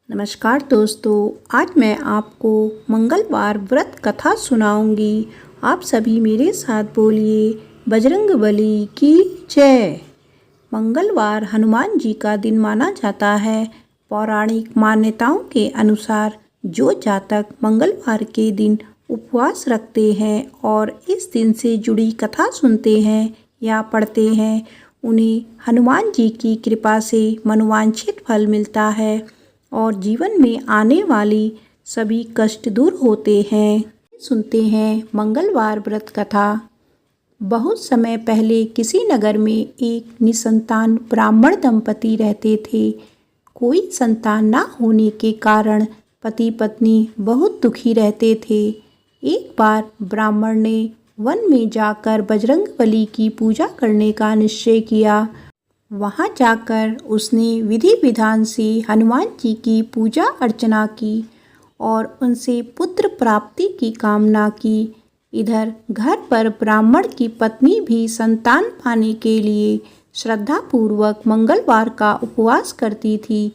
नमस्कार दोस्तों, आज मैं आपको मंगलवार व्रत कथा सुनाऊंगी। आप सभी मेरे साथ बोलिए, बजरंगबली की जय। मंगलवार हनुमान जी का दिन माना जाता है। पौराणिक मान्यताओं के अनुसार जो जातक मंगलवार के दिन उपवास रखते हैं और इस दिन से जुड़ी कथा सुनते हैं या पढ़ते हैं, उन्हें हनुमान जी की कृपा से मनोवांछित फल मिलता है और जीवन में आने वाली सभी कष्ट दूर होते हैं। सुनते हैं मंगलवार व्रत कथा। बहुत समय पहले किसी नगर में एक निसंतान ब्राह्मण दंपति रहते थे। कोई संतान न होने के कारण पति पत्नी बहुत दुखी रहते थे। एक बार ब्राह्मण ने वन में जाकर बजरंगबली की पूजा करने का निश्चय किया। वहां जाकर उसने विधि विधान से हनुमान जी की पूजा अर्चना की और उनसे पुत्र प्राप्ति की कामना की। इधर घर पर ब्राह्मण की पत्नी भी संतान पाने के लिए श्रद्धापूर्वक मंगलवार का उपवास करती थी।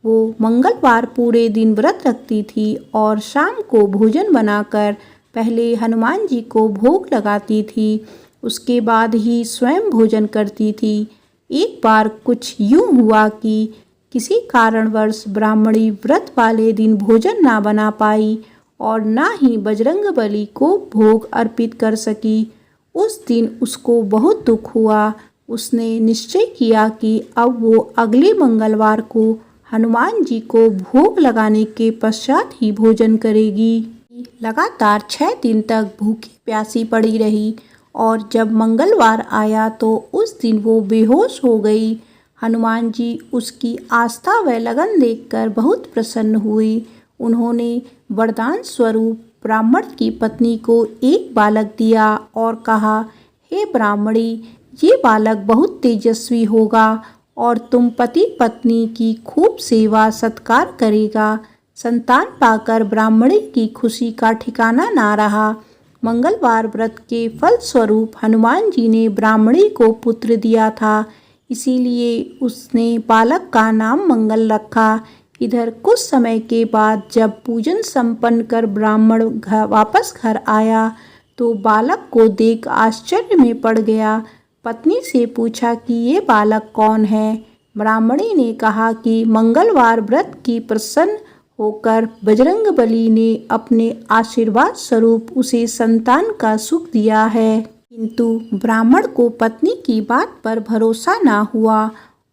वो मंगलवार पूरे दिन व्रत रखती थी और शाम को भोजन बनाकर पहले हनुमान जी को भोग लगाती थी, उसके बाद ही स्वयं भोजन करती थी। एक बार कुछ यूं हुआ कि किसी कारणवश ब्राह्मणी व्रत वाले दिन भोजन ना बना पाई और ना ही बजरंगबली को भोग अर्पित कर सकी। उस दिन उसको बहुत दुख हुआ। उसने निश्चय किया कि अब वो अगले मंगलवार को हनुमान जी को भोग लगाने के पश्चात ही भोजन करेगी। लगातार 6 दिन तक भूखी प्यासी पड़ी रही और जब मंगलवार आया तो उस दिन वो बेहोश हो गई। हनुमान जी उसकी आस्था व लगन देखकर बहुत प्रसन्न हुए। उन्होंने वरदान स्वरूप ब्राह्मण की पत्नी को एक बालक दिया और कहा, हे ब्राह्मणी, ये बालक बहुत तेजस्वी होगा और तुम पति पत्नी की खूब सेवा सत्कार करेगा। संतान पाकर ब्राह्मणी की खुशी का ठिकाना ना रहा। मंगलवार व्रत के फल स्वरूप हनुमान जी ने ब्राह्मणी को पुत्र दिया था, इसीलिए उसने बालक का नाम मंगल रखा। इधर कुछ समय के बाद जब पूजन संपन्न कर ब्राह्मण वापस घर आया तो बालक को देख आश्चर्य में पड़ गया। पत्नी से पूछा कि ये बालक कौन है। ब्राह्मणी ने कहा कि मंगलवार व्रत की प्रसन्न होकर बजरंगबली ने अपने आशीर्वाद स्वरूप उसे संतान का सुख दिया है। किंतु ब्राह्मण को पत्नी की बात पर भरोसा ना हुआ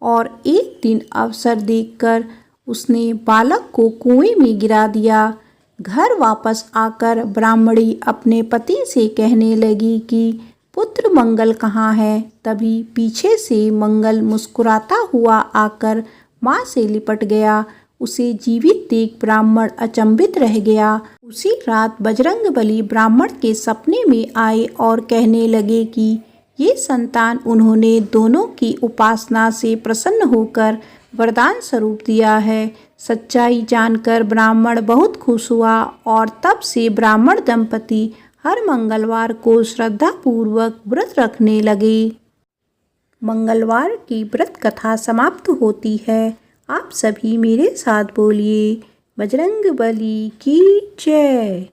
और एक दिन अवसर देखकर उसने बालक को कुएं में गिरा दिया। घर वापस आकर ब्राह्मणी अपने पति से कहने लगी कि पुत्र मंगल कहाँ है। तभी पीछे से मंगल मुस्कुराता हुआ आकर माँ से लिपट गया। उसे जीवित देख ब्राह्मण अचंभित रह गया। उसी रात बजरंगबली ब्राह्मण के सपने में आए और कहने लगे कि ये संतान उन्होंने दोनों की उपासना से प्रसन्न होकर वरदान स्वरूप दिया है। सच्चाई जानकर ब्राह्मण बहुत खुश हुआ और तब से ब्राह्मण दंपति हर मंगलवार को श्रद्धापूर्वक व्रत रखने लगे। मंगलवार की व्रत कथा समाप्त होती है। आप सभी मेरे साथ बोलिए, बजरंगबली की जय।